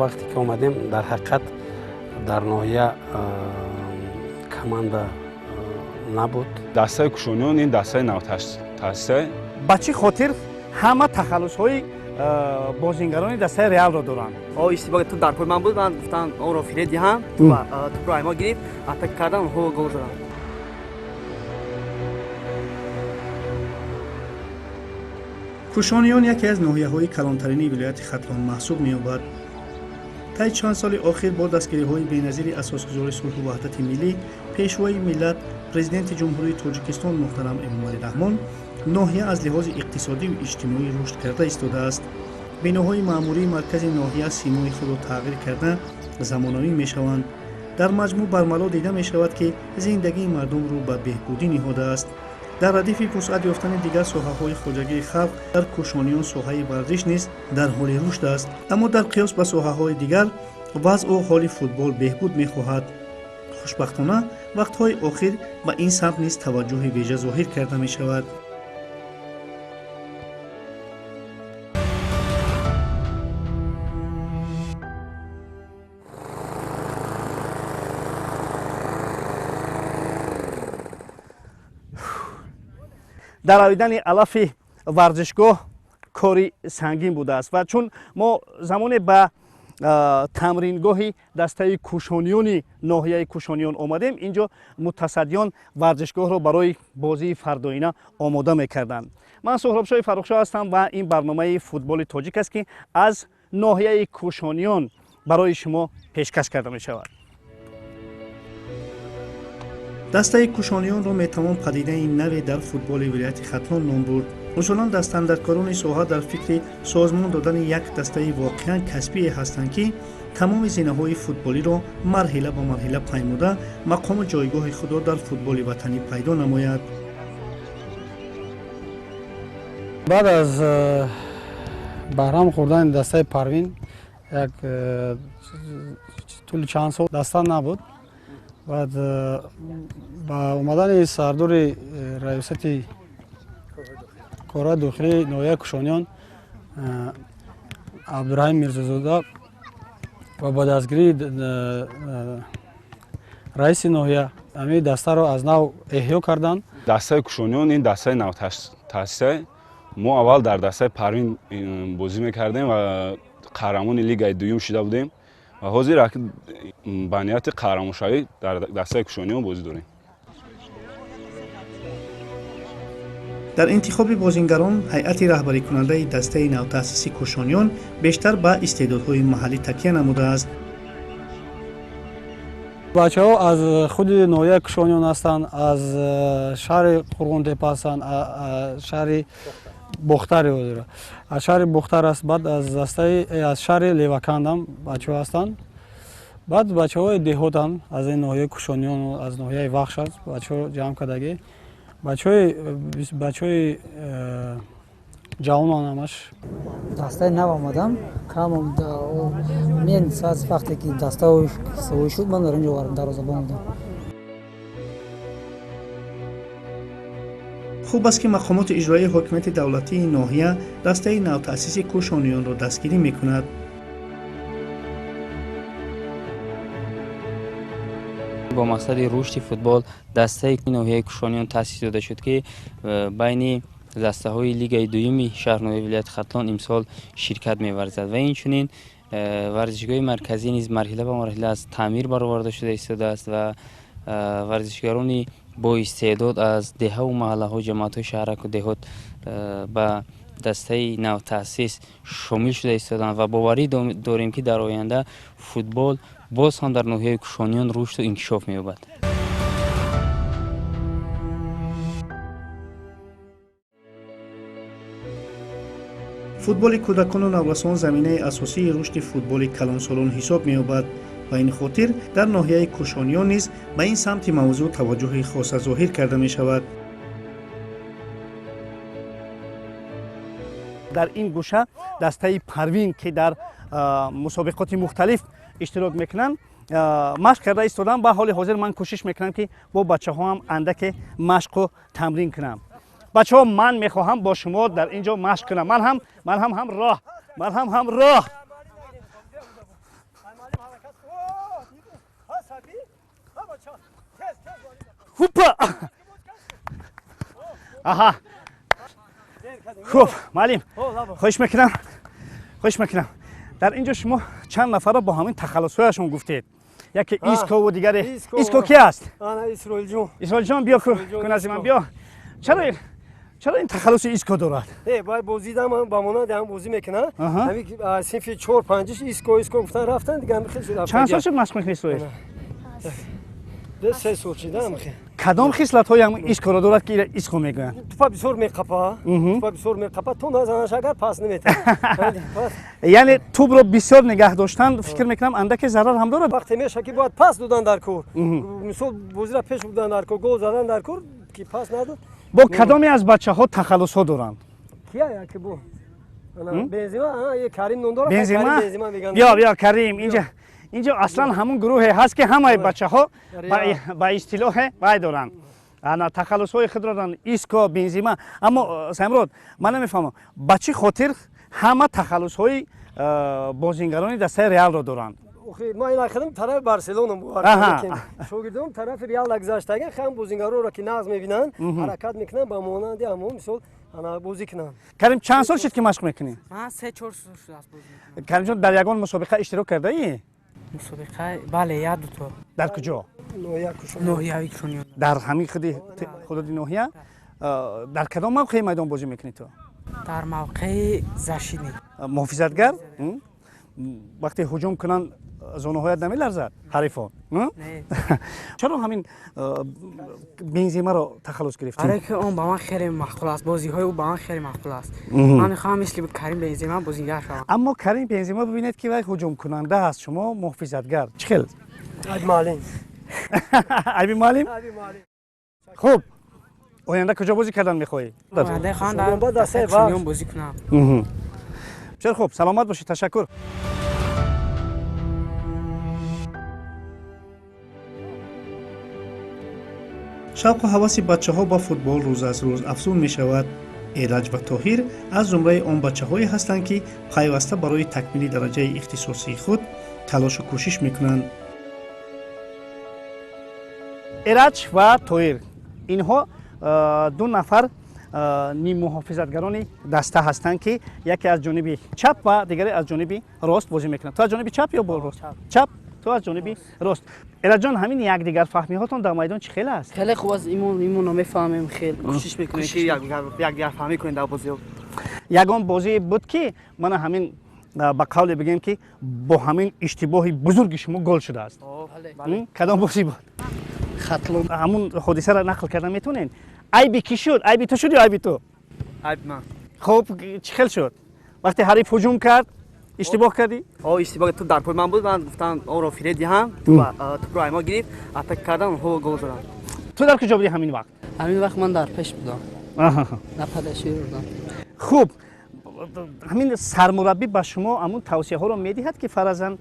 وقتی که اومدیم در حقیقت در ناحیه کماندا نبود. دسته کشونیون این دسته نوتاسیس با چه خاطر همه تخلص‌های بازیگران دسته ریال را دارند. اشتباه تو در پای من بود، من گفتم اون را فیره دهم و توپ را ما گرفت، اتاک کردم و گل زدم. کوشانیان یکی از ناحیه‌های کلانترین ولایت ختلان محسوب می‌یابد. طی چند سال اخیر با دستگیری‌های بی‌نظیر اساسگزار صلح و وحدت ملی، پیشوای ملت پرزیدنت جمهوری تاجیکستان محترم امامعلی رحمان، ناحیه از لحاظ اقتصادی و اجتماعی رشد کرده ایستاده است. بناهای معمولی مرکز ناحیه سیمای خود را تغییر کرده زمانوی می‌شوند. در مجموع برملا دیده می‌شود که زندگی مردم رو به بهبودی نهاده است. در ردیف وسعت یافتن دیگر ساحه‌های خواجگی خلق در کوشانیان ساحه ورزش نیز در حال رشد است، اما در قیاس به ساحه‌های دیگر وضع و حال فوتبال بهبود می‌خواهد. خوشبختانه وقت‌های اخیر به این سمت نیز توجه ویژه ظاهر کرده می‌شود. درآویدن علف ورزشگاه کاری سنگین بوده است و چون ما زمان به تمرینگاه دسته کوشانیان ناحیه کوشانیان آمدیم، اینجا متصدیان ورزشگاه را برای بازی فرداینه آماده میکردند. من سهراب فرخشاه هستم و این برنامه فوتبال تاجیک است که از ناحیه کوشانیان برای شما پیشکش کرده می شود. دسته کوشانیان را میتوان پدیده نوی در فوتبال ولایت ختلان نام برد. اصولا دستاندرکاران ساحه در فکر سازمان دادن یک دسته واقعا کسبی هستند که تمام زینه‌های فوتبالی را مرحله به مرحله پیموده مقام جایگاه خود را در فوتبال وطنی پیدا نماید. بعد از بهرام خوردن دسته پروین یک طول چند سال دسته نبود. بعد با اومدن سردار ریاست کارهای داخلی ناحیه کوشانیان عبدالرحیم میرزازاده و با دستگیری رئیس ناحیه همین دسته را از نو احیا کردند. دسته کوشانیان این دسته نوتاسیس ما اول در دسته پروین بازی میکردیم و قهرمان لیگ دوم شده بودیم و حاضر به نیت قهرمانشوی در دسته کوشانیان بازی داریم. در انتخاب بازیگران هیئت رهبری کننده دسته نوتأسیس کوشانیان بیشتر به استعدادهای محلی تکیه نموده است. بچه‌ها از خود ناحیه کوشانیان هستند، از شهر قرغن‌تپه هستند، شهر بختر از شهر بختر است. بعد از دسته از شهر لیوکند هم بچه‌ها هستند. بعد بچه‌های دهات هم از این ناحیه کوشانیان و از ناحیه وخش است بچه‌ها جمع کردگی. بچه‌های جوان همش دسته نو آمدم کم من از وقتی که دسته سوی شد من در اینجا دروازه‌بان بودم. خوب است که مقامات اجرایی حاکمیت دولتی ناحیه دسته نوتأسیس کوشانیان را دستگیری می‌کند. با مقصد رشد فوتبال دسته ناحیه کوشانیان تأسیس داده شد که بین دسته های لیگ دوم شهرنامه ولایت ختلان امسال شرکت می‌ورزد و این چنین ورزشگاه مرکزی نیز مرحله به مرحله از تعمیر برآورده شده ایستاده است و ورزشگران با استعداد از دهه و محله ها جماعت های شهرک و دهات به دسته نوتأسیس شامل شده ایستادند و باوری داریم که در آینده فوتبال باز هم در ناحیه کوشانیان رشد و انکشاف می‌یابد. فوتبال کودکان و نوسان زمینه اساسی رشد فوتبال کلانسالان حساب می‌یابد و این خاطر در ناحیه کوشانیان نیز به این سمت موضوع توجه خاص ظاهر کرده می‌شود. در این گوشه دسته پروین که در مسابقات مختلف اشتراک میکنن مشق کرده ایستادن. به حال حاضر من کوشش میکنم که با بچه ها هم اندک مشق و تمرین کنم. بچه ها من میخواهم با شما در اینجا مشق کنم. من هم راه هوپا آها خوب معلم خوش میکنم خوش میکنم در اینجا شما چند نفر با همین تخلص‌هایشون گفتید یکی ایسکو و دیگری ایسکو کی است انا اسرائیل جون اسرائیل جان بیا کن از من بیا چرا این تخلص ایسکو دارد باید بازیدم با مونا دارم بازی میکنن همین صنف 4 5 ایسکو گفتن رفتن دیگه هم خیلی شد چند سال شد مشق میکنی اسرائیل 3 سال شده خیلی کدام خصلت های هم ایسکو را دارد که ایسکو میگن توپا بسیار میقپا تو نزنش اگر پاس نمیده یعنی توپ رو بسیار نگه داشتن فکر میکنم اندک ضرر هم دارد وقتی میشه که باید پاس دادن در کور مثلا بازی را پیش بردن در کور گل زدن در کور که پاس نداد با کدامی از بچه‌ها تخلص ها دارند کیا که بو بنزیما یه کریم نوندورا بنزیما بیا کریم اینجا اصلا همون گروه هست که همه بچه‌ها با اصطلاح وای دارن انا تخلص‌های خود را دارن ایسکو بنزیما اما سامرود من نمیفهمم بچه خاطر همه تخلص‌های بازیگران دسته ریال را دارن ما این خدم طرف بارسلونا بود شاگردم طرف ریال گذاشتگی خام بازیگرا را که ناز میبینن حرکت میکنن با مانند همون مثلا انا بازی کنن کریم چند سال شد که مشق میکنی من 3 4 سال شده است بازی میکنم کریم جان در یگان مسابقه اشتراک کرده ای مسابقه بله یاد تو در کجا نوحیه کشونیون در همین خود نوحیه در کدام موقع میدان بازی میکنی تو در موقع زشینی محافظتگر وقتی هجوم کنن زونه هایت نمیلرزد حریفان نه چرا همین بنزیما رو تخلص گرفتین برای که اون با من خیلی مقبول است بازی های او با من خیلی مقبول است من میخوام مثل کریم بنزیما بازیگر شوم اما کریم بنزیما ببینید که وای هجوم کننده است شما محافظتگر چخل عیب معلم عیب معلم خوب آینده کجا بازی کردن میخوای آینده خواهم در دسته بازی کنم بسیار خوب سلامت باشید تشکر شوق و هوس بچه‌ها با فوتبال روز از روز افزون می‌شود. ایرج و طاهر از زمره آن بچه‌هایی هستند که پیوسته برای تکمیل درجه اختصاصی خود تلاش و کوشش می‌کنند. ایرج و طاهر اینها دو نفر نیم محافظتگران دسته هستند که یکی از جانب چپ و دیگری از جانب راست بازی می‌کنند. تو از جانب چپ یا راست؟ چپ. تو از جانب راست. ایرج جان همین یک دیگر فهمی هاتون در میدان چه خیلی است؟ خیلی خوب از ایمون نمیفهمیم خیلی کوشش میکنیم که یک دیگر فهمی کنیم در بازی. یگان بازی بود که من همین با قول بگم که با همین اشتباهی بزرگ شما گل شده است. کدام بازی بود؟ خطلون همون حادثه را نقل کردن میتونین؟ عیبی کی شد؟ عیبی تو شد یا عیبی تو؟ عیب من. خب چه خیلی شد؟ وقتی حریف هجوم کرد اشتباه کردی؟ اشتباه تو در پای من بود من گفتم اون رو فریدی هم تو رو ما گرفت اتاک کردم و گل زدم. تو در کجا بودی همین وقت؟ همین وقت من در پیش بودم. نه پدشی بودم. خوب همین سرمربی با شما همون توصیه ها رو میدهد که فرضاً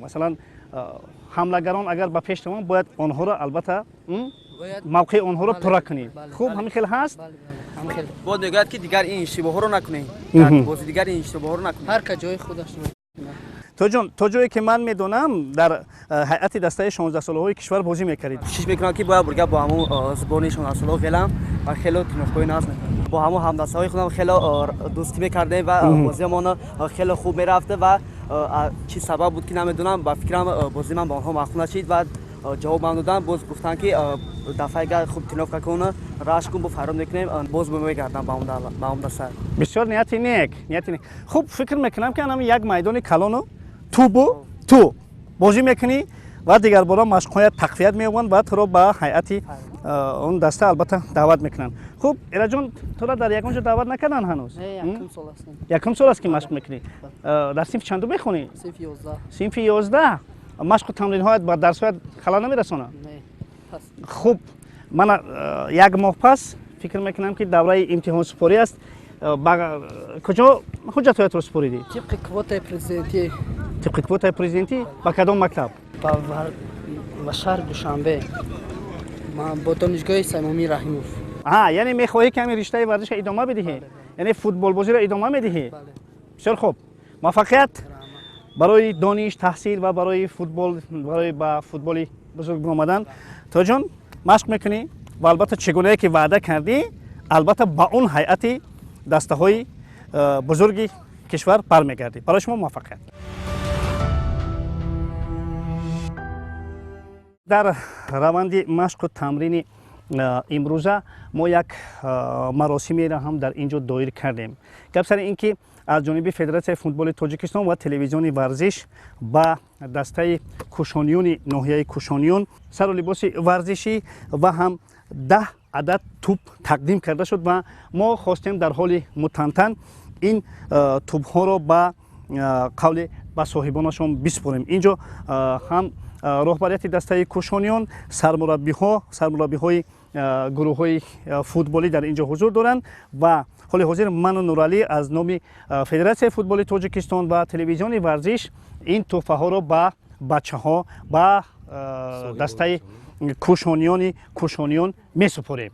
مثلا حملگران اگر با پیش تمام باید آنها را البته موقع آنها را پر کنید. خوب همین خیلی هست؟ همین خیلی. بود میگوید که دیگر این اشتباه رو نکنید. در بازی دیگر این اشتباه رو نکنید. هر جای خودش تو جایی که من میدونم در هیئت دسته 16 ساله‌های کشور بازی میکردید. کوشش میکنم که باید برگرد با همون زبان 16 ساله فعلا و خیلی تنوعی ناز میکنم. با همون همدستای خودم خیلی دوستی میکردیم و بازیمون خیلی خوب میرفته و چی سبب بود که نمیدونم با فکرم بازی من با آنها مخفون نشید و جواب من دادن باز گفتن که دفعه دیگه خوب تنوع کنه راش کن با فرام میکنیم باز میگردم با اون دسته. بسیار نیت نیک. خوب فکر میکنم که الان یک میدان کلانو تو بازی میکنی و دیگر بارا مشق‌های تقویت میوان و تو رو با هیئت اون دسته البته دعوت میکنن. خوب ایرج جان تو را در یکم جا دعوت نکردن هنوز؟ یکم سال است که مشق میکنی. در صنف چندم میخونی؟ صنف 11. مشق و تمرین هایت با درس هایت خلل نمیرسونه؟ نه. خوب من یک ماه پس فکر میکنم که دوره امتحان سپاری است. کجا حجت رو سپاریدی؟ طبق کوتای پرزیدنتی. طبق کوتای پرزیدنتی با کدام مکتب؟ با شهر دوشنبه. ما با دانشگاه سیمامی رحیموف. یعنی میخواهی که همین رشته ورزش ادامه بدهی؟ یعنی فوتبال بازی را ادامه میدهی؟ بله. بسیار خوب. موفقیت برای دانش تحصیل و برای فوتبال با فوتبال بزرگ آمدن. تو جان машқ мекунӣ ва албатта чигунае ки ваъда кардӣ албатта ба он ҳайати дастаҳои бузурги кишвар бармегардӣ. барои шумо муваффақият. дар раванди машқу тамрини имрӯза мо як маросимеро ҳам дар ин ҷо доир кардем. гап сари ин ки аз ҷониби Федератсияи футболи Тоҷикистон ва телевизиони варзиш ба дастаи кушониёни ноҳияи Кушониён сару либоси варзишӣ ва ҳам 10 адад туп тақдим карда шуд ва мо хостем дар ҳоли мутантан ин тупҳоро ба қавли ба соҳибонашон биспорем. ин ҷо ҳам роҳбарияти дастаи Кушониён, сармураббиҳои гурӯҳҳои футболӣ дар ин ҷо ҳузур доранд ва ҳоли ҳозир ману Нуралӣ аз номи Федератсияи футболи Тоҷикистон ва телевизиони варзиш ин тӯҳфаҳоро ба бачаҳо ба дастаи кушониёни Кушониён месупорем.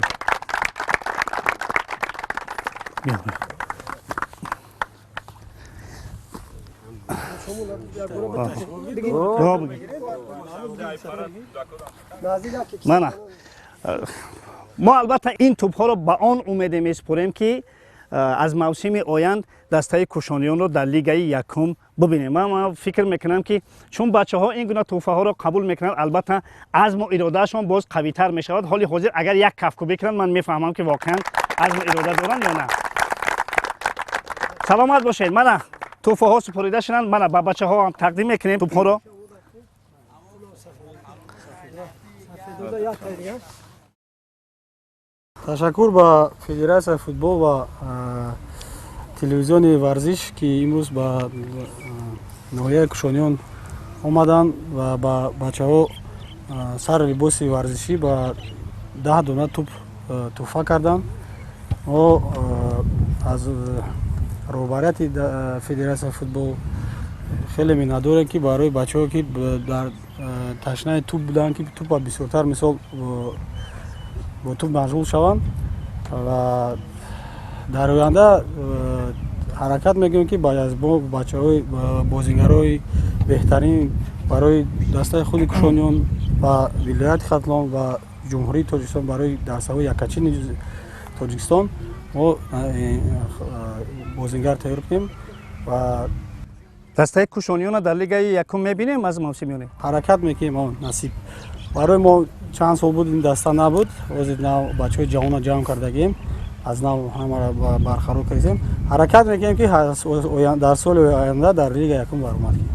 мо албатта ин тӯбҳоро ба он умеде месупорем ки аз мавсими оянд дастаи Кушониёнро дар лигаи якум бубинем. ман фикр мекунам ки чун бачаҳо ин гуна тӯҳфаҳоро қабул мекунанд албатта азму иродаашон боз қавитар мешавад. ҳоли ҳозир агар як кафку бикунанд ман мефаҳмам ки воқеан азму ирода доранд ё на. саломат бошед. мана тӯҳфаҳо супорида шуданд. мана ба бачаҳо ҳам тақдим мекунем тӯҳфаҳоро. ташаккур ба Федератсияи футбол ва телевизиони варзиш ки имрӯз ба ноҳияи Кушониён омаданд ва ба бачаҳо сари либоси варзишӣ ба 10 дона туп тӯҳфа карданд. мо аз роҳбарияти Федератсияи футбол хеле миннатдорем ки барои бачаҳо ки дар ташнаи туп буданд ки тупа бисёртар мисол бо туп машғул шаванд ва дар оянда ҳаракат мекунем ки аз бачаҳои бозингарои беҳтарин барои дастаи худи Кушониён ва вилояти Хатлон ва ҷумҳурии Тоҷикистон барои дарсаҳои якачини Тоҷикистон мо бозингар тайёр кунем ва дастаи Кушониёнро дар лигаи якум мебинем аз мавсимиёне. ҳаракат мекунем он насиб. барои мо чанд сол буд ин даста набуд. ҳозир нав бачаҳои ҷавонро ҷамъ кардагем. аз нав ҳамаро барқарор кардем. ҳаракат мекунем ки дар соли оянда дар лига якум баромад кунем.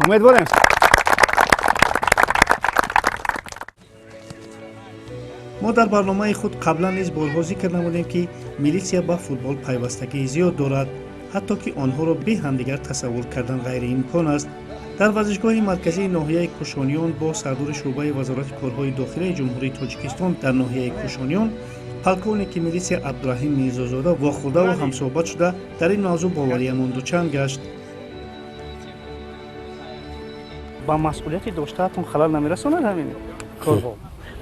умедворем. мо дар барномаи худ қаблан низ борҳо зикр намудем ки милитсия ба футбол пайвастагии зиёд дорад, ҳатто ки онҳоро бе ҳамдигар тасаввур кардан ғайриимкон аст. дар варзишгоҳи марказии ноҳияи Кушониён бо сардори шуъбаи вазорати корҳои дохилаи ҷумҳурии Тоҷикистон дар ноҳияи Кушониён полковники милитсия Абдурраҳим Мирзозода вохӯрда ва ҳамсӯҳбат шуда дар ин мавзӯъ бовариямон дучанд гашт. ба масъулияти доштаатон халал намерасонад ҳамин корҳо?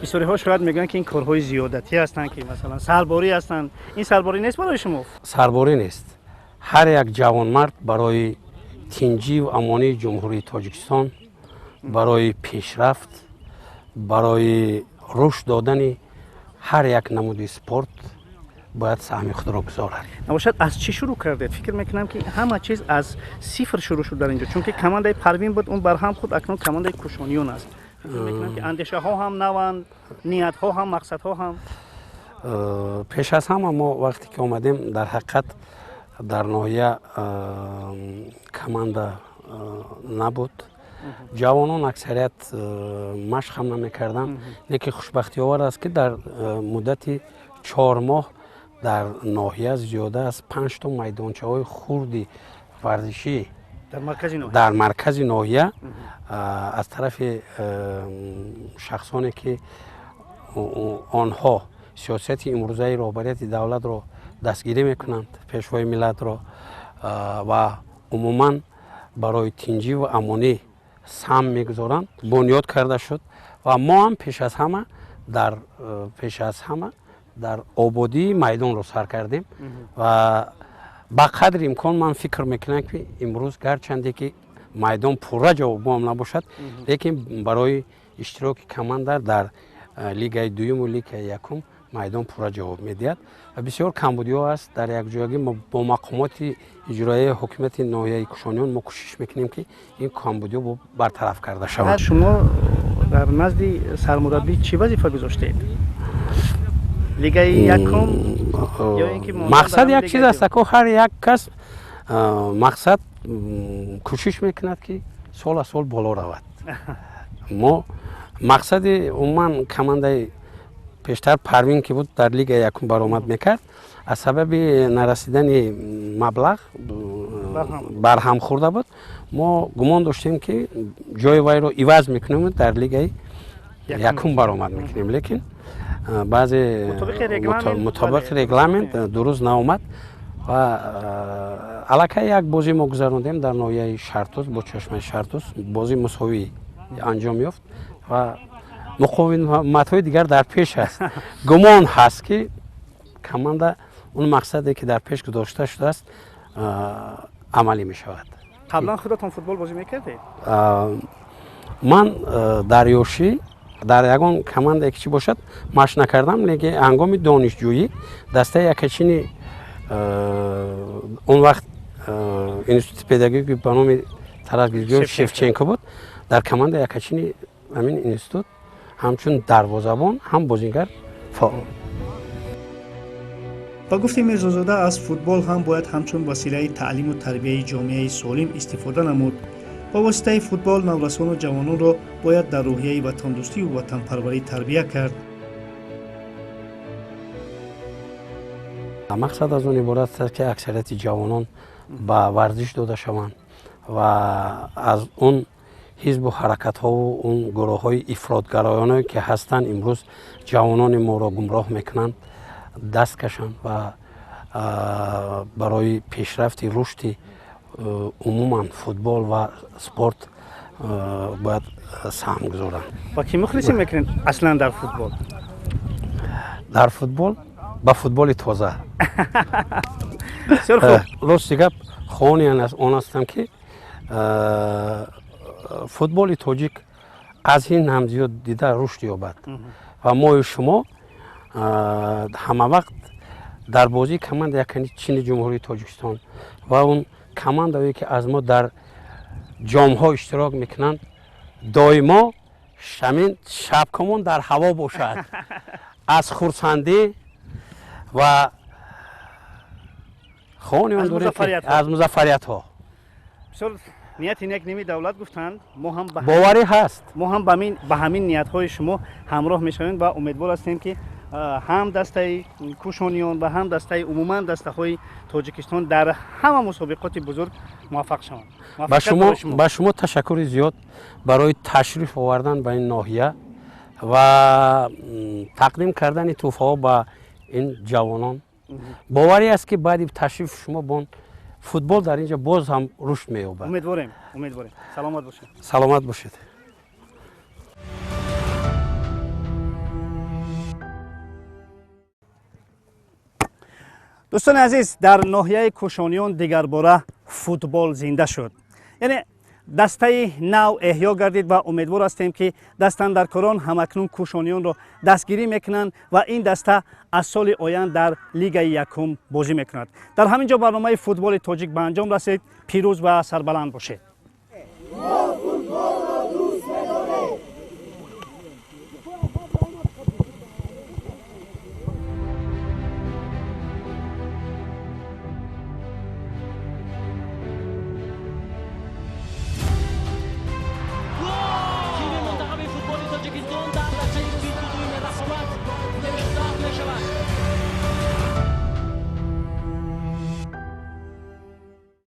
бисёриҳо шояд мегӯянд ки ин корҳои зиёдатӣ ҳастанд ки масалан сарборӣ ҳастанд. ин сарборӣ нест барои шумо? сарборӣ нест. ҳар як ҷавонмард барои тинҷиву амонии ҷумҳурии Тоҷикистон, барои пешрафт, барои рушд додани ҳар як намуди спорт бояд саҳми худро гузорад. набошад аз чӣ шурӯъ кардед? фикр мекунам ки ҳама чиз аз сифр шурӯъ шуд дар ин ҷо, чунки командаи Парвин буд, он барҳам худ акнун командаи Кушониён аст. фикр мекунам ки андешаҳо ҳам наванд, ниятҳо ҳам, мақсадҳо ҳам. пеш аз ҳама мо вақте ки омадем дар ҳақиқат дар ноҳия команда набуд. ҷавонон аксарият машқ ҳам намекарданд. неки хушбахтиовар аст ки дар муддати 4 моҳ дар ноҳия зиёда аз 5 то майдончаҳои хурди варзишӣ дар маркази ноҳия аз тарафи шахсоне ки онҳо сиёсати имрӯзаи роҳбарияти давлатро дастгирӣ мекунанд, пешвои миллатро ва умуман барои тинҷиву амонӣ сам мегузоранд, бунёд карда шуд ва мо ҳам пеш аз ҳама дар ободии майдонро сар кардем ва ба қадри имкон ман фикр мекунам ки имрӯз гарчанде ки майдон пурра ҷавобгоҳам набошад, лекин барои иштироки команда дар лигаи дуюму лигаи якум майдон пурра ҷавоб медиҳад ва бисёр камбудиҳо аст. Дар якҷоягӣ мо бо мақомоти иҷроии ҳокимияти ноҳияи Кушониён мо кӯшиш мекунем ки ин камбудиҳо бартараф карда шаванд. шумо дар назди сармураббӣ чӣ вазифа гузоштед? лигаи якум ё ин ки мақсад як чиз аст, ко ҳар як кас мақсад кӯшиш мекунад ки сол аз сол боло равад. мо мақсади умуман командаи пештар Парвин ки буд дар лигаи якум баромад мекард, аз сабаби нарасидани маблағ барҳам хӯрда буд. Мо гумон доштем ки ҷои вайро иваз мекунем, дар лигаи якум баромад мекунем, лекин баъзе мутобиқи регламент дуруст наомад ва аллакай як бозӣ мо гузарондем дар ноҳияи Шартуз бо Чашмаи Шартуз. Бозӣ мусовӣ анҷом ёфт ва муқовиматҳои дигар дар пеш аст. Гумон ҳаст ки команда он мақсаде ки дар пеш гузошта шудааст амалӣ мешавад. қаблан худатон футбол бозӣ мекардед? ман дар ёшӣ дар ягон командае ки чӣ бошад машқ накардам, лекин ҳангоми донишҷӯӣ дастаи якачини он вақт институти педагогики ба номи Тарас Григорьевич Шевченко буд. Дар командаи якачини ҳамин институт ҳамчун дарвозабон ҳам бозингар фаъол. ба гуфти Мирзозода аз футбол ҳам бояд ҳамчун василаи таълиму тарбияи ҷомеаи солим истифода намуд. با واسطه فوتبال نورسان و جوانان را باید در روحیه وطندوستی و وطنپروری تربیت کرد. مقصد از اون عبارت است که اکثریت جوانان با ورزش داده شوند و از اون حزب و حرکت ها و اون گروه های افراطگرایانه که هستند امروز جوانان ما را گمراه میکنند دست کشند و برای پیشرفت رشد عموما فوتبال و سپورت باید سهم گذارند. با کی مخلصی میکنین اصلا در فوتبال؟ در فوتبال با فوتبال تازه. راست گپ خونی آن هستم که فوتبال تاجیک از این هم زیاد دیده رشد یابد و ما و شما همه وقت در بازی کماند یکنی چین جمهوری تاجیکستان و اون کماندهایی که از ما در جام ها اشتراک میکنند دائما شمین شبکمون در هوا باشد از خرسندی و خونی اون دوری از مظفریت ها. نیت این یک نیمی دولت گفتند ما هم باوری هست ما هم به همین نیت های شما همراه میشویم و امیدوار هستیم که هم دسته کوشانیان و هم دسته عموما دسته های تاجیکستان در همه مسابقات بزرگ موفق شوند. با شما تشکر زیاد برای تشریف آوردن به این ناحیه و تقدیم کردن تحفه ها به این جوانان. باوری است که بعد تشریف شما با فوتبال در اینجا باز هم رشد می‌یابد. امیدواریم. سلامت باشید. سلامت باشید. دوستان عزیز، در ناحیه کوشانیان دیگر باره فوتبال زنده شد. یعنی دسته نو احیا گردید و امیدوار هستیم که دستاندرکاران همکنون کوشانیان را دستگیری میکنند و این دسته از سال آینده در لیگ یکم بازی میکند. در همینجا برنامه فوتبال تاجیک به انجام رسید. پیروز و سربلند باشید.